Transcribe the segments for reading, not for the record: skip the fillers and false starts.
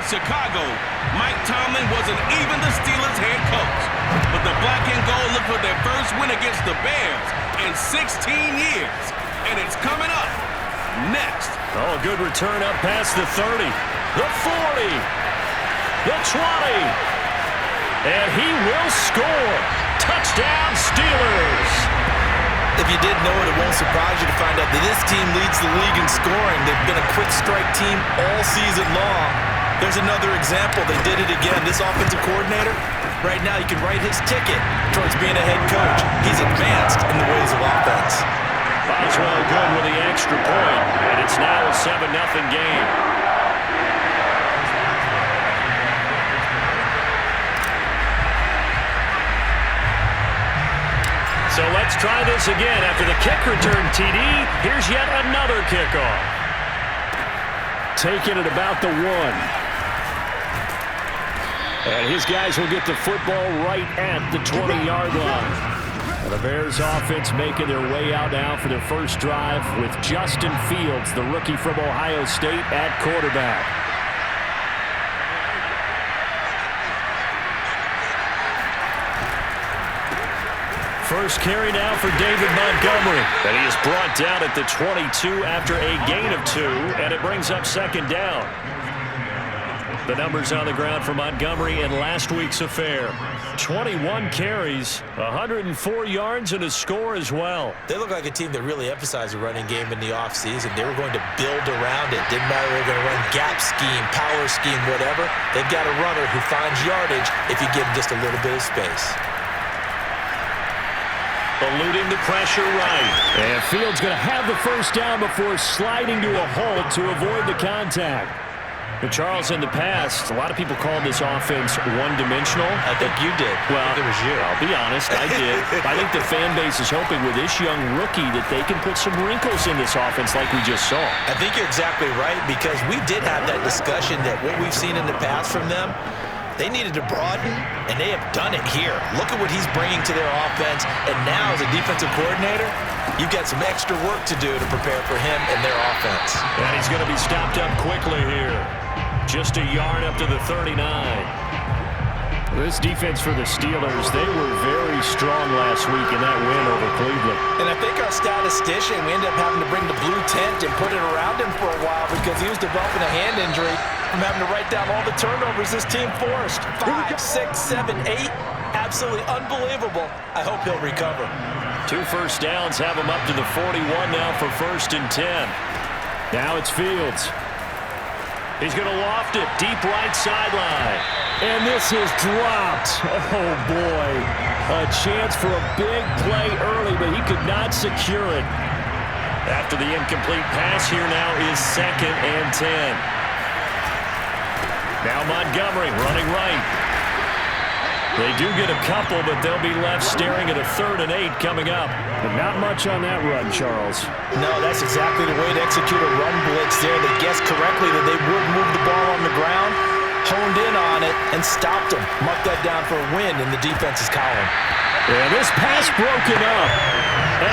Chicago, Mike Tomlin wasn't even the Steelers' head coach. But the black and gold look for their first win against the Bears in 16 years. And it's coming up next. Oh, good return up past the 30, the 40, the 20. And he will score. Touchdown, Steelers. If you didn't know it, it won't surprise you to find out that this team leads the league in scoring. They've been a quick strike team all season long. There's another example. They did it again. This offensive coordinator, right now, you can write his ticket towards being a head coach. He's advanced in the ways of offense. Boswell good with the extra point, and it's now a 7-0 game. So let's try this again. After the kick return TD, here's yet another kickoff. Taking it about the 1. And his guys will get the football right at the 20-yard line. And the Bears offense making their way out now for their first drive with Justin Fields, the rookie from Ohio State, at quarterback. First carry now for David Montgomery. And he is brought down at the 22 after a gain of 2, and it brings up second down. The numbers on the ground for Montgomery in last week's affair. 21 carries, 104 yards, and a score as well. They look like a team that really emphasized the running game in the offseason. They were going to build around it. Didn't matter if they were going to run gap scheme, power scheme, whatever. They've got a runner who finds yardage if you give him just a little bit of space. Eluding the pressure right. And Fields going to have the first down before sliding to a halt to avoid the contact. But Charles, in the past, a lot of people called this offense one-dimensional. I think you did. Well, I think it was you. I'll be honest, I did. I think the fan base is hoping with this young rookie that they can put some wrinkles in this offense like we just saw. I think you're exactly right, because we did have that discussion that what we've seen in the past from them, they needed to broaden, and they have done it here. Look at what he's bringing to their offense, and now as a defensive coordinator, you've got some extra work to do to prepare for him and their offense. And he's going to be stopped up quickly here. Just a yard up to the 39. This defense for the Steelers, they were very strong last week in that win over Cleveland. And I think our statistician, we ended up having to bring the blue tent and put it around him for a while because he was developing a hand injury from having to write down all the turnovers this team forced. 5, 6, 7, 8. Absolutely unbelievable. I hope he'll recover. 2 first downs have him up to the 41 now for 1st and 10. Now it's Fields. He's going to loft it deep right sideline. And this is dropped. Oh, boy. A chance for a big play early, but he could not secure it. After the incomplete pass, here now is 2nd and 10. Now Montgomery running right. They do get a couple, but they'll be left staring at a 3rd and 8 coming up. But not much on that run, Charles. No, that's exactly the way to execute a run blitz there. They guessed correctly that they would move the ball on the ground, honed in on it, and stopped them. Mark that down for a win in the defense's column. And this pass broken up.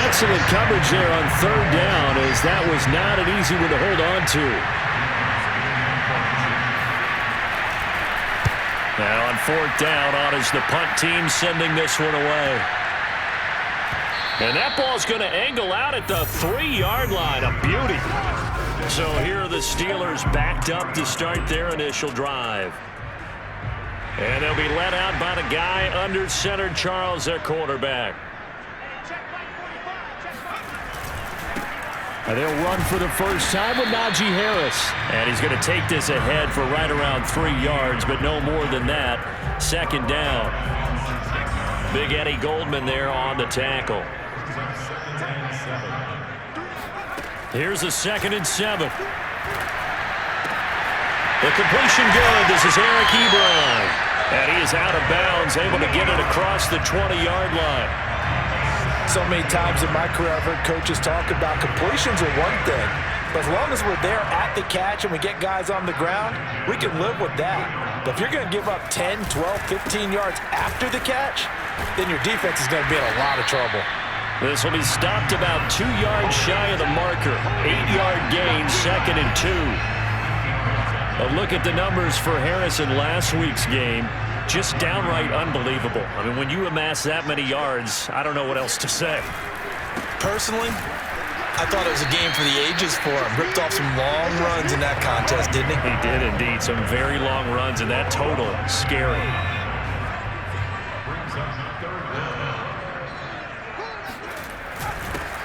Excellent coverage there on 3rd down, as that was not an easy one to hold on to. Now on 4th down, on is the punt team sending this one away. And that ball's going to angle out at the 3-yard line. A beauty. So here are the Steelers backed up to start their initial drive. And they'll be let out by the guy under center, Charles, their quarterback. And they'll run for the first time with Najee Harris. And he's going to take this ahead for right around 3 yards, but no more than that. 2nd down. Big Eddie Goldman there on the tackle. Here's a 2nd and 7. The completion good. This is Eric Ebron. And he is out of bounds, able to get it across the 20-yard line. So many times in my career I've heard coaches talk about completions are one thing, but as long as we're there at the catch and we get guys on the ground, we can live with that. But if you're going to give up 10, 12, 15 yards after the catch, then your defense is going to be in a lot of trouble. This will be stopped about 2 yards shy of the marker. 8-yard gain, 2nd and 2. A look at the numbers for Harris in last week's game. Just downright unbelievable. I mean, when you amass that many yards, I don't know what else to say. Personally, I thought it was a game for the ages for him. Ripped off some long runs in that contest, didn't he? He did indeed. Some very long runs, and that total, scary.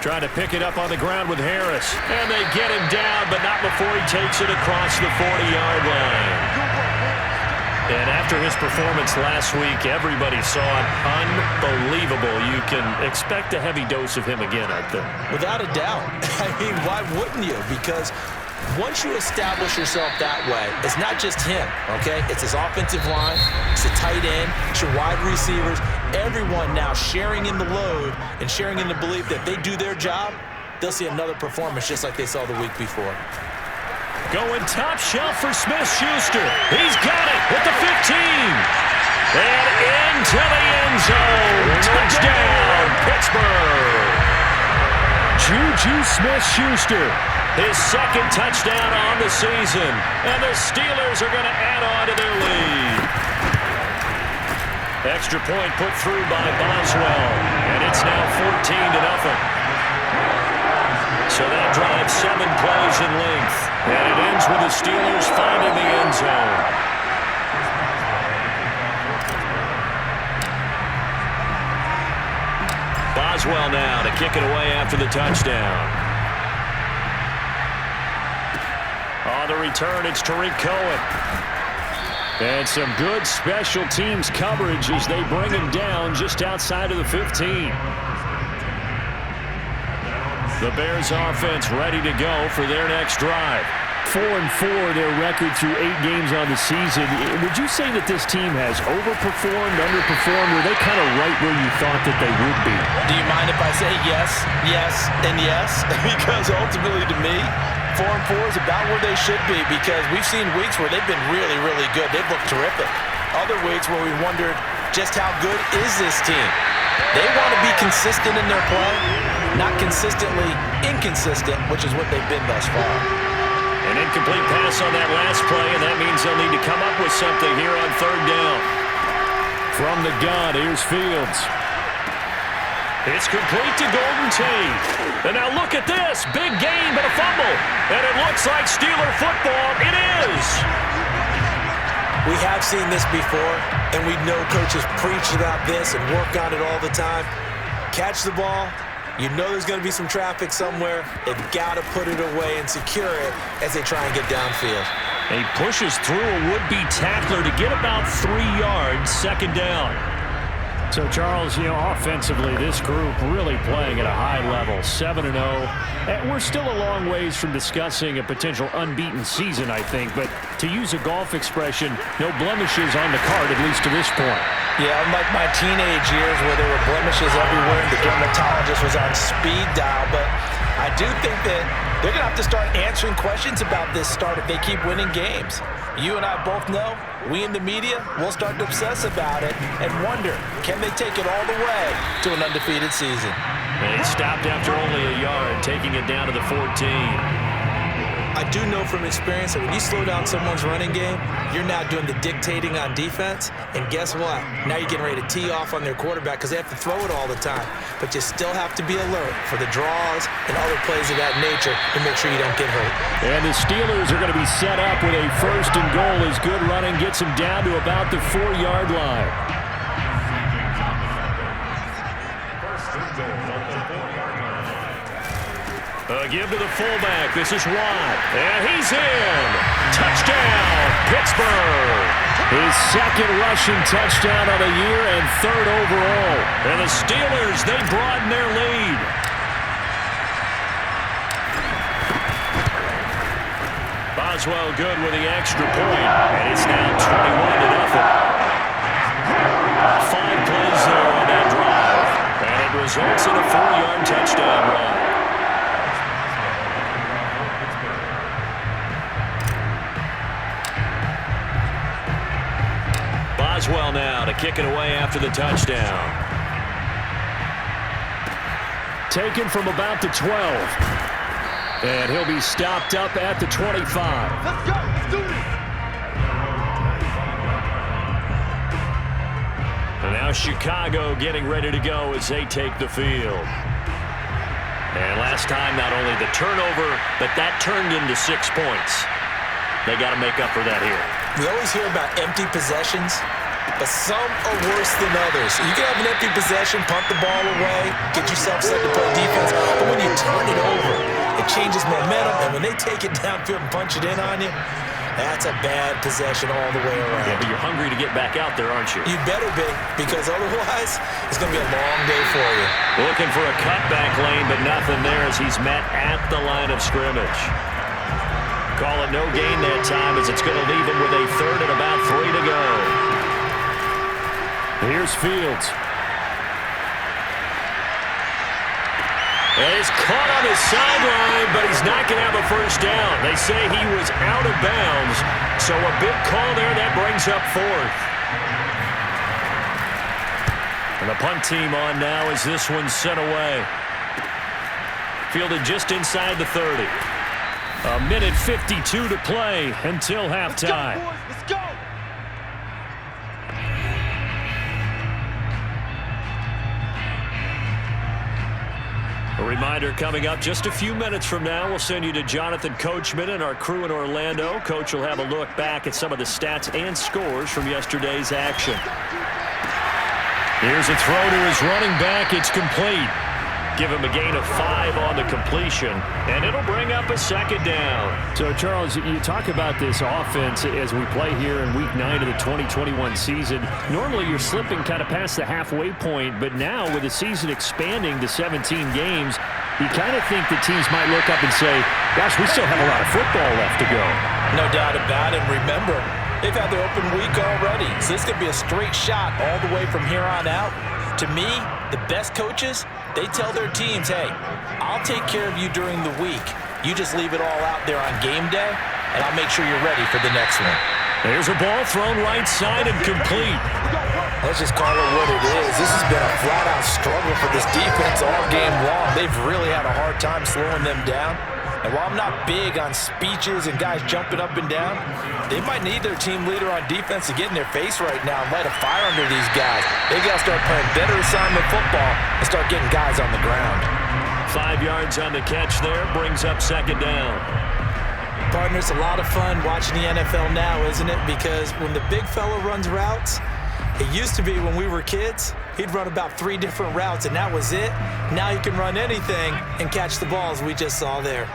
Trying to pick it up on the ground with Harris. And they get him down, but not before he takes it across the 40-yard line. And after his performance last week, everybody saw it. Unbelievable. You can expect a heavy dose of him again, I think. Without a doubt. I mean, why wouldn't you? Because once you establish yourself that way, it's not just him, okay? It's his offensive line, it's the tight end, it's your wide receivers, everyone now sharing in the load and sharing in the belief that they do their job, they'll see another performance just like they saw the week before. Going top shelf for Smith-Schuster. He's got it at the 15. And into the end zone. Touchdown, Pittsburgh. Juju Smith-Schuster, his second touchdown on the season. And the Steelers are going to add on to their lead. Extra point put through by Boswell. And it's now 14-0. So that drives 7 plays in length. And it ends with the Steelers finding the end zone. Boswell now to kick it away after the touchdown. On the return, it's Tariq Cohen. And some good special teams coverage as they bring him down just outside of the 15. The Bears offense ready to go for their next drive. 4-4 their record through 8 games on the season. Would you say that this team has overperformed, underperformed? Were they kind of right where you thought that they would be? Do you mind if I say yes, yes, and yes? Because ultimately to me, 4-4 is about where they should be because we've seen weeks where they've been really, really good. They've looked terrific. Other weeks where we wondered just how good is this team? They want to be consistent in their play, not consistently inconsistent, which is what they've been thus far. An incomplete pass on that last play, and that means they'll need to come up with something here on 3rd down. From the gun, here's Fields. It's complete to Golden Tate. And now look at this. Big gain, but a fumble. And it looks like Steeler football. It is. We have seen this before, and we know coaches preach about this and work on it all the time. Catch the ball. You know there's going to be some traffic somewhere. They've got to put it away and secure it as they try and get downfield. He pushes through a would-be tackler to get about 3 yards, 2nd down. So, Charles, you know, offensively, this group really playing at a high level, 7-0. And we're still a long ways from discussing a potential unbeaten season, I think. But to use a golf expression, no blemishes on the card, at least to this point. Yeah, unlike my teenage years where there were blemishes everywhere and the dermatologist was on speed dial. But I do think that they're going to have to start answering questions about this start if they keep winning games. You and I both know, we in the media, will start to obsess about it and wonder, can they take it all the way to an undefeated season? And he stopped after only a yard, taking it down to the 14. I do know from experience that when you slow down someone's running game, you're now doing the dictating on defense. And guess what? Now you're getting ready to tee off on their quarterback because they have to throw it all the time. But you still have to be alert for the draws and other plays of that nature to make sure you don't get hurt. And the Steelers are going to be set up with a 1st and goal as good running gets them down to about the 4-yard line. Give to the fullback. This is Watt. And he's in. Touchdown, Pittsburgh. His 2nd rushing touchdown of the year and 3rd overall. And the Steelers, they broaden their lead. Boswell good with the extra point. And it's now 21-0. 5 plays there on that drive. And it results in a 4-yard touchdown run. Boswell now to kick it away after the touchdown. Taken from about the 12. And he'll be stopped up at the 25. Let's go. Let's do this. Now Chicago getting ready to go as they take the field. And last time, not only the turnover, but that turned into 6 points. They got to make up for that here. We always hear about empty possessions, but some are worse than others. You can have an empty possession, punt the ball away, get yourself set to play defense, but when you turn it over, it changes momentum, and when they take it downfield and punch it in on you, that's a bad possession all the way around. Yeah, but you're hungry to get back out there, aren't you? You better be, because otherwise, it's going to be a long day for you. Looking for a cutback lane, but nothing there as he's met at the line of scrimmage. Call it no gain that time as it's going to leave him with a third and about 3 to go. Here's Fields. And he's caught on his sideline, but he's not going to have a first down. They say he was out of bounds, so a big call there that brings up 4th. And the punt team on now as this one's sent away. Fielded just inside the 30. A minute 52 to play until halftime. Let's go, boys. Let's go. A reminder coming up just a few minutes from now. We'll send you to Jonathan Coachman and our crew in Orlando. Coach will have a look back at some of the stats and scores from yesterday's action. Here's a throw to his running back. It's complete. Give him a gain of 5 on the completion, and it'll bring up a second down. So, Charles, you talk about this offense as we play here in Week 9 of the 2021 season. Normally, you're slipping kind of past the halfway point, but now with the season expanding to 17 games, you kind of think the teams might look up and say, gosh, we still have a lot of football left to go. No doubt about it. Remember, they've had their open week already, so this could be a straight shot all the way from here on out. To me, the best coaches, they tell their teams, hey, I'll take care of you during the week. You just leave it all out there on game day, and I'll make sure you're ready for the next one. There's a ball thrown right side and complete. Let's just call it what it is. This has been a flat-out struggle for this defense all game long. They've really had a hard time slowing them down. And while I'm not big on speeches and guys jumping up and down, they might need their team leader on defense to get in their face right now and light a fire under these guys. They got to start playing better assignment football and start getting guys on the ground. 5 yards on the catch there, brings up second down. Partner, it's a lot of fun watching the NFL now, isn't it? Because when the big fella runs routes, it used to be when we were kids, he'd run about 3 different routes, and that was it. Now he can run anything and catch the balls we just saw there.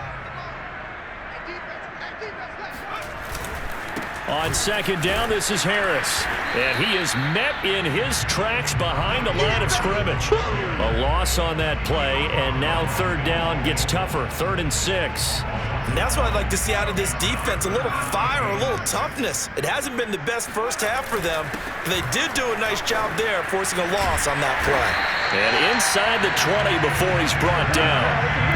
On second down, this is Harris. And he is met in his tracks behind the line of scrimmage. A loss on that play, and now third down gets tougher. 3rd and 6. And that's what I'd like to see out of this defense, a little fire, a little toughness. It hasn't been the best first half for them, but they did do a nice job there forcing a loss on that play. And inside the 20 before he's brought down.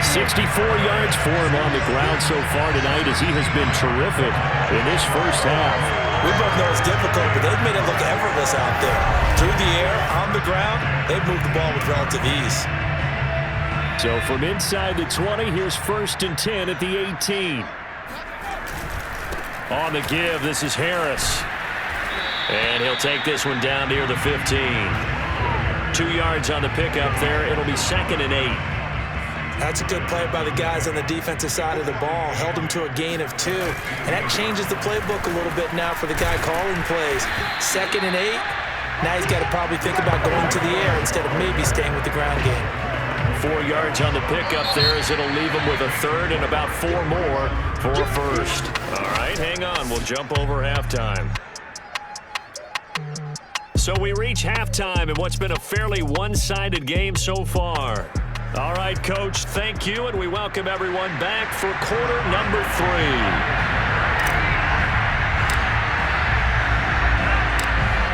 64 yards for him on the ground so far tonight as he has been terrific in this first half. We both know it's difficult, but they've made it look effortless out there. Through the air, on the ground, they've moved the ball with relative ease. So from inside the 20, here's 1st and 10 at the 18. On the give, this is Harris. And he'll take this one down near the 15. 2 yards on the pickup there. It'll be 2nd and 8. That's a good play by the guys on the defensive side of the ball. Held them to a gain of 2. And that changes the playbook a little bit now for the guy calling plays. 2nd and 8. Now he's got to probably think about going to the air instead of maybe staying with the ground game. 4 yards on the pickup there as it'll leave him with a 3rd and about 4 more for a 1st. All right, hang on. We'll jump over halftime. So we reach halftime in what's been a fairly one-sided game so far. All right, Coach, thank you, and we welcome everyone back for quarter number 3.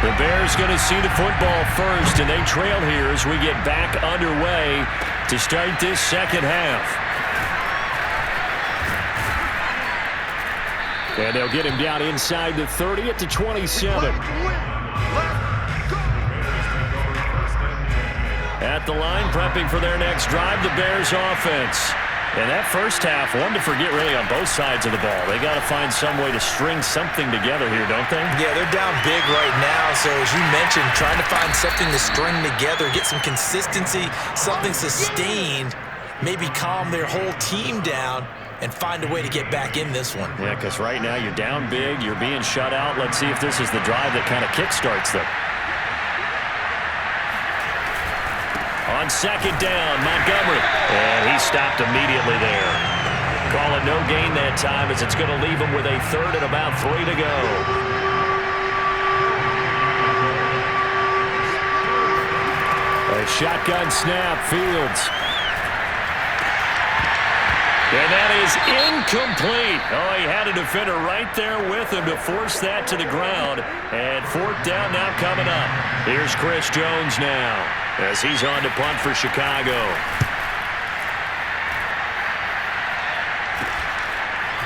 The Bears going to see the football first, and they trail here as we get back underway to start this second half. And they'll get him down inside the 30 at the 27. At the line, prepping for their next drive, the Bears offense. And that first half, one to forget really on both sides of the ball. They got to find some way to string something together here, don't they? Yeah, they're down big right now. So as you mentioned, trying to find something to string together, get some consistency, something sustained, maybe calm their whole team down and find a way to get back in this one. Yeah, because right now you're down big, you're being shut out. Let's see if this is the drive that kind of kickstarts them. On second down, Montgomery. And he stopped immediately there. Call it no gain that time as it's going to leave him with a third and about 3 to go. A shotgun snap, Fields. And that is incomplete. Oh, he had a defender right there with him to force that to the ground. And fourth down now coming up. Here's Chris Jones now as he's on to punt for Chicago.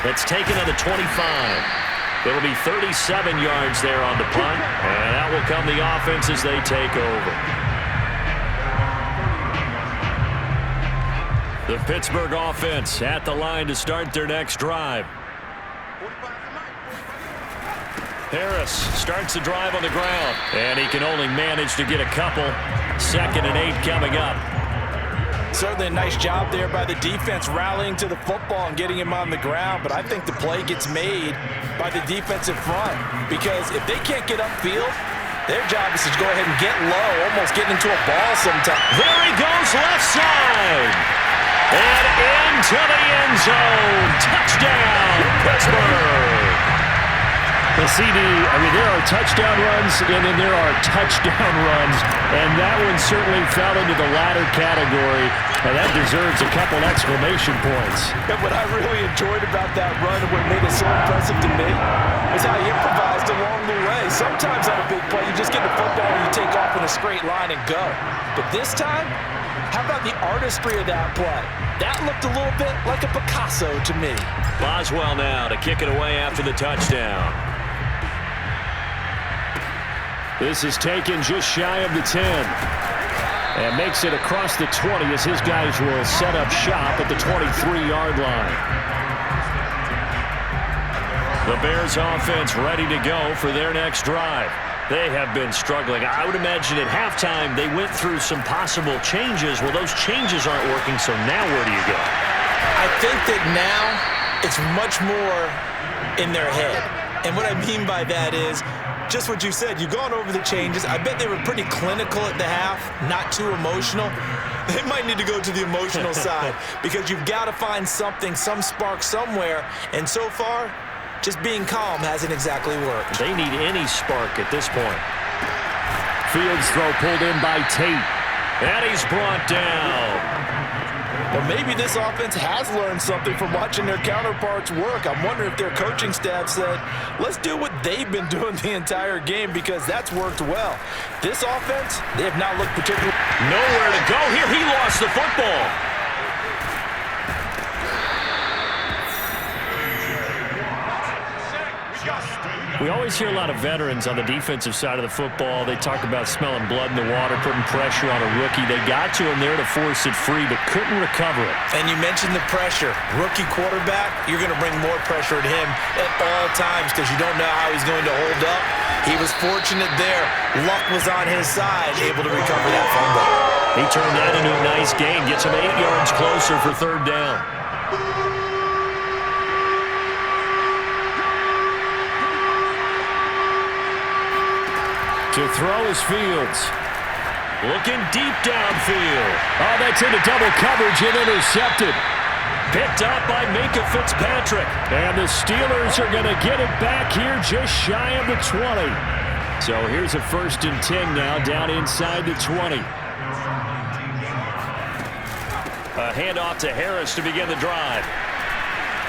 It's taken on the 25. It'll be 37 yards there on the punt. And that will come the offense as they take over. The Pittsburgh offense at the line to start their next drive. Harris starts the drive on the ground, and he can only manage to get a couple. 2nd and 8 coming up. Certainly a nice job there by the defense rallying to the football and getting him on the ground, but I think the play gets made by the defensive front because if they can't get upfield, their job is to go ahead and get low, almost get into a ball sometime. There he goes, left side. And into the end zone. Touchdown, Pittsburgh. The CD, I mean, there are touchdown runs, and then there are touchdown runs, and that one certainly fell into the latter category, and that deserves a couple exclamation points. And what I really enjoyed about that run and what made it so impressive to me is how he improvised along the way. Sometimes on a big play, you just get the football and you take off in a straight line and go. But this time, how about the artistry of that play? That looked a little bit like a Picasso to me. Boswell now to kick it away after the touchdown. This is taken just shy of the 10. And makes it across the 20 as his guys will set up shop at the 23-yard line. The Bears offense ready to go for their next drive. They have been struggling. I would imagine at halftime they went through some possible changes. Well, those changes aren't working, so now where do you go? I think that now it's much more in their head. And what I mean by that is just what you said. You've gone over the changes. I bet they were pretty clinical at the half, not too emotional. They might need to go to the emotional side because you've got to find something, some spark somewhere. And so far, just being calm hasn't exactly worked. They need any spark at this point. Fields throw pulled in by Tate. And he's brought down. Well, maybe this offense has learned something from watching their counterparts work. I'm wondering if their coaching staff said, let's do what they've been doing the entire game because that's worked well. This offense, they have not looked particularly... Nowhere to go here. He lost the football. We always hear a lot of veterans on the defensive side of the football. They talk about smelling blood in the water, putting pressure on a rookie. They got to him there to force it free, but couldn't recover it. And you mentioned the pressure. Rookie quarterback, you're going to bring more pressure at him at all times because you don't know how he's going to hold up. He was fortunate there. Luck was on his side, able to recover that fumble. He turned that into a nice gain, gets him 8 yards closer for third down. To throw is Fields. Looking deep downfield. Oh, that's into double coverage and intercepted. Picked up by Minka Fitzpatrick. And the Steelers are going to get it back here just shy of the 20. So here's a 1st and 10 now down inside the 20. A handoff to Harris to begin the drive.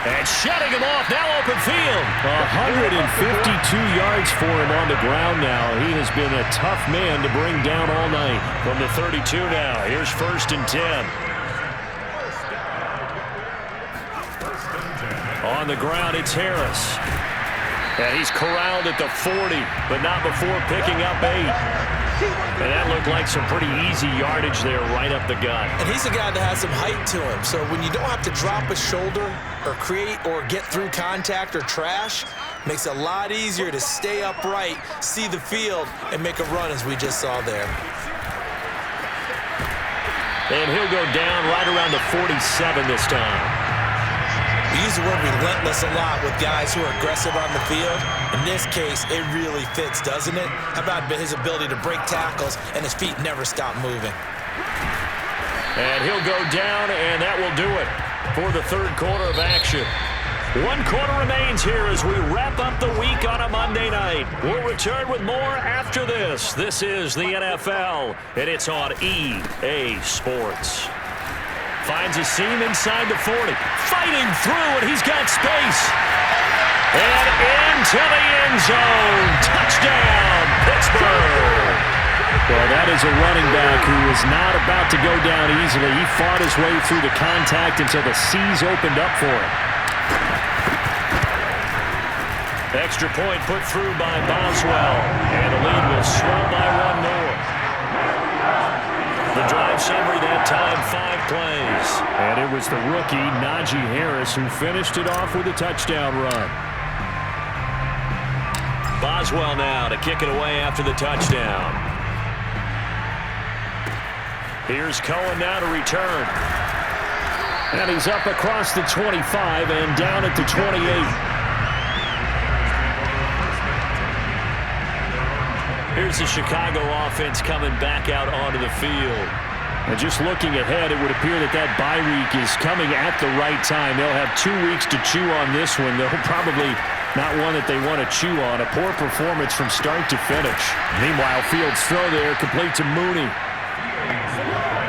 And shutting him off, now open field. 152 yards for him on the ground now. He has been a tough man to bring down all night. From the 32 now, here's 1st and 10. On the ground, it's Harris. And he's corralled at the 40, but not before picking up 8. And that looked like some pretty easy yardage there right up the gut. And he's a guy that has some height to him. So when you don't have to drop a shoulder or create or get through contact or trash, makes it a lot easier to stay upright, see the field, and make a run as we just saw there. And he'll go down right around the 47 this time. We use the word relentless a lot with guys who are aggressive on the field. In this case, it really fits, doesn't it? How about his ability to break tackles and his feet never stop moving? And he'll go down, and that will do it for the third quarter of action. 1 quarter remains here as we wrap up the week on a Monday night. We'll return with more after this. This is the NFL, and it's on EA Sports. Finds a seam inside the 40. Fighting through, and he's got space. And into the end zone. Touchdown, Pittsburgh. Well, that is a running back who is not about to go down easily. He fought his way through the contact until the C's opened up for him. Extra point put through by Boswell. And the lead will swell by 1 more. The drive summary that time, 5 plays. And it was the rookie, Najee Harris, who finished it off with a touchdown run. Boswell now to kick it away after the touchdown. Here's Cohen now to return. And he's up across the 25 and down at the 28. Here's the Chicago offense coming back out onto the field. And just looking ahead, it would appear that that bye week is coming at the right time. They'll have 2 weeks to chew on this one. They'll probably not one that they want to chew on. A poor performance from start to finish. Meanwhile, Fields' throw there complete to Mooney.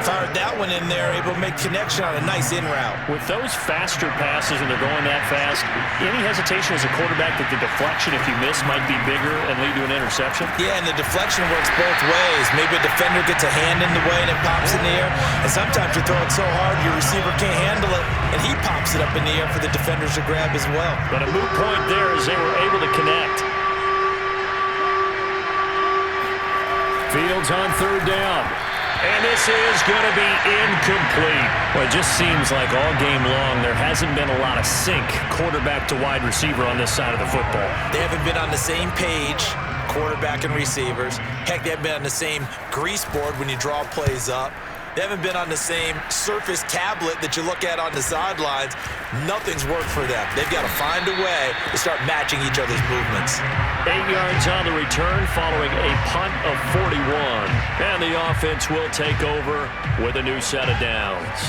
Fired that one in there, able to make connection on a nice in route. With those faster passes and they're going that fast, any hesitation as a quarterback that the deflection, if you miss, might be bigger and lead to an interception? Yeah, and the deflection works both ways. Maybe a defender gets a hand in the way and it pops in the air. And sometimes you throw it so hard your receiver can't handle it, and he pops it up in the air for the defenders to grab as well. But a moot point there as they were able to connect. Fields on third down. And this is going to be incomplete. Well, it just seems like all game long there hasn't been a lot of sync quarterback to wide receiver on this side of the football. They haven't been on the same page, quarterback and receivers. Heck, they haven't been on the same grease board when you draw plays up. They haven't been on the same surface tablet that you look at on the sidelines. Nothing's worked for them. They've got to find a way to start matching each other's movements. 8 yards on the return following a punt of 41. And the offense will take over with a new set of downs.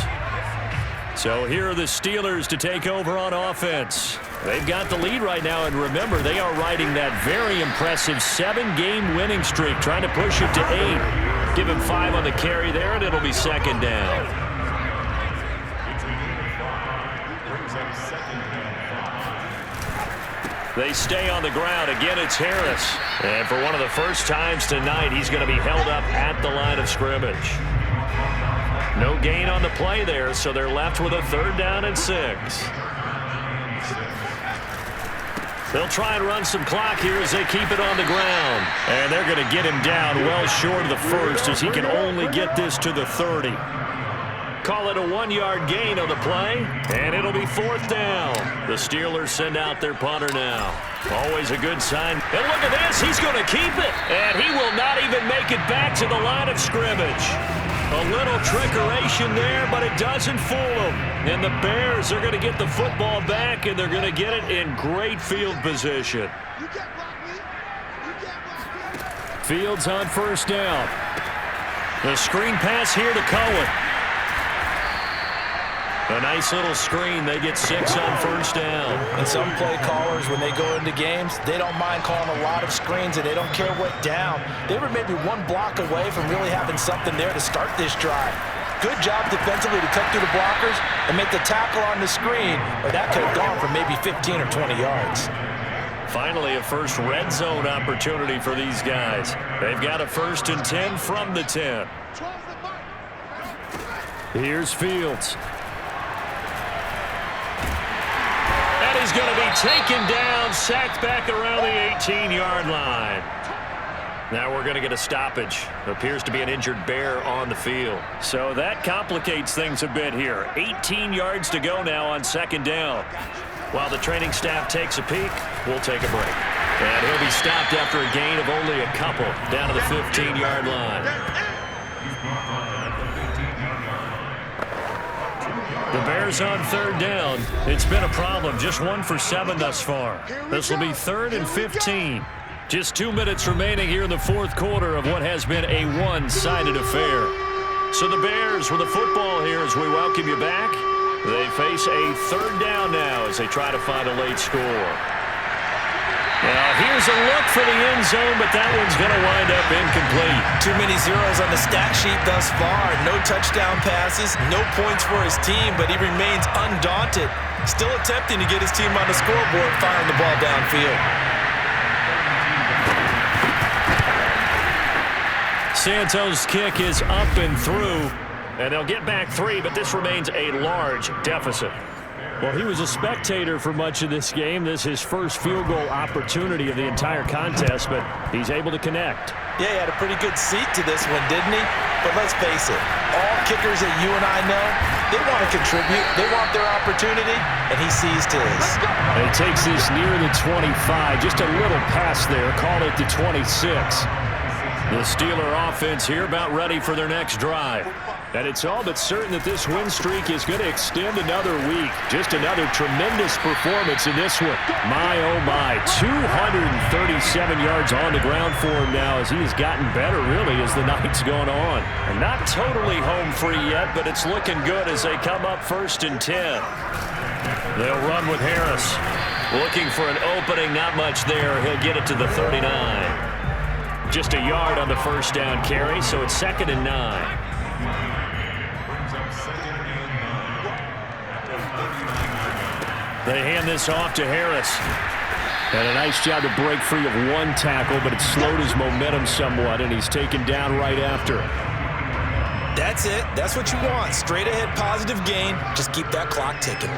So here are the Steelers to take over on offense. They've got the lead right now, and remember, they are riding that very impressive 7-game winning streak, trying to push it to 8. Give him 5 on the carry there, and it'll be second down. They stay on the ground. Again, it's Harris. And for one of the first times tonight, he's going to be held up at the line of scrimmage. No gain on the play there, so they're left with a 3rd down and 6. They'll try and run some clock here as they keep it on the ground. And they're going to get him down well short of the first as he can only get this to the 30. Call it a 1-yard gain on the play, and it'll be 4th down. The Steelers send out their punter now. Always a good sign. And look at this. He's going to keep it. And he will not even make it back to the line of scrimmage. A little trickeration there, but it doesn't fool them. And the Bears are going to get the football back, and they're going to get it in great field position. Fields on first down. The screen pass here to Cohen. A nice little screen. They get 6 on first down. And some play callers, when they go into games, they don't mind calling a lot of screens, and they don't care what down. They were maybe 1 block away from really having something there to start this drive. Good job defensively to cut through the blockers and make the tackle on the screen, or that could have gone for maybe 15 or 20 yards. Finally, a first red zone opportunity for these guys. They've got a 1st and 10 from the 10. Here's Fields. He's going to be taken down, sacked back around the 18-yard line. Now we're going to get a stoppage. Appears to be an injured Bear on the field. So that complicates things a bit here. 18 yards to go now on second down. While the training staff takes a peek, we'll take a break. And he'll be stopped after a gain of only a couple down to the 15-yard line. The Bears on third down. It's been a problem. Just 1 for 7 thus far. This will be 3rd and 15. Just 2 minutes remaining here in the fourth quarter of what has been a one-sided affair. So the Bears with the football here as we welcome you back. They face a third down now as they try to find a late score. Now here's a look for the end zone, but that one's going to wind up incomplete. Too many zeros on the stat sheet thus far. No touchdown passes, no points for his team, but he remains undaunted. Still attempting to get his team on the scoreboard, firing the ball downfield. Santos' kick is up and through, and they'll get back 3, but this remains a large deficit. Well, he was a spectator for much of this game. This is his first field goal opportunity of the entire contest, but he's able to connect. Yeah, he had a pretty good seat to this one, didn't he? But let's face it, all kickers that you and I know, they want to contribute. They want their opportunity, and he seized his. And he takes this near the 25, just a little past there, call it the 26. The Steeler offense here about ready for their next drive. And it's all but certain that this win streak is going to extend another week. Just another tremendous performance in this one. My, oh my, 237 yards on the ground for him now as he has gotten better, really, as the night's gone on. And not totally home free yet, but it's looking good as they come up 1st and 10. They'll run with Harris. Looking for an opening, not much there. He'll get it to the 39. Just a yard on the first down carry, so it's 2nd and 9. They hand this off to Harris. And a nice job to break free of one tackle, but it slowed his momentum somewhat, and he's taken down right after. That's it. That's what you want. Straight ahead positive gain. Just keep that clock ticking.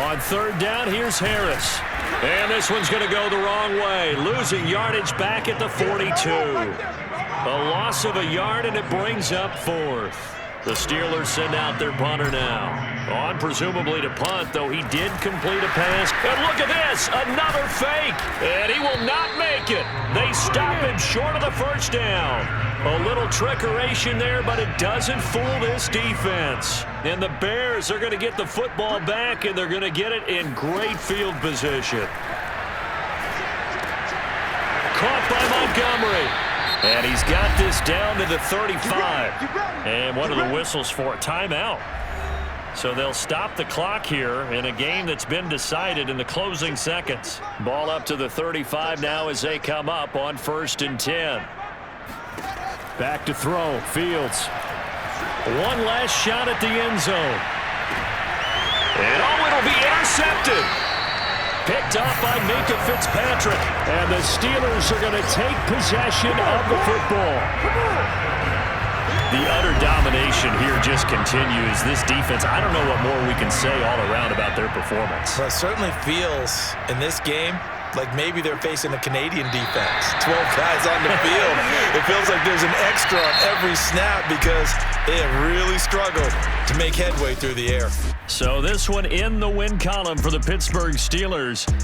On third down, here's Harris. And this one's going to go the wrong way. Losing yardage back at the 42. A loss of a yard, and it brings up 4th. The Steelers send out their punter now. On presumably to punt, though he did complete a pass. And look at this, another fake. And he will not make it. They stop him short of the first down. A little trickeration there, but it doesn't fool this defense. And the Bears are going to get the football back, and they're going to get it in great field position. Caught by Montgomery. And he's got this down to the 35. And what are the whistles for? Timeout. So they'll stop the clock here in a game that's been decided in the closing seconds. Ball up to the 35 now as they come up on 1st and 10. Back to throw, Fields. One last shot at the end zone. And it'll be intercepted. Picked off by Minka Fitzpatrick. And the Steelers are going to take possession of the football. The utter domination here just continues. This defense, I don't know what more we can say all around about their performance. Well, it certainly feels in this game like maybe they're facing a Canadian defense. 12 guys on the field. It feels like there's an extra on every snap because they have really struggled to make headway through the air. So this one in the win column for the Pittsburgh Steelers.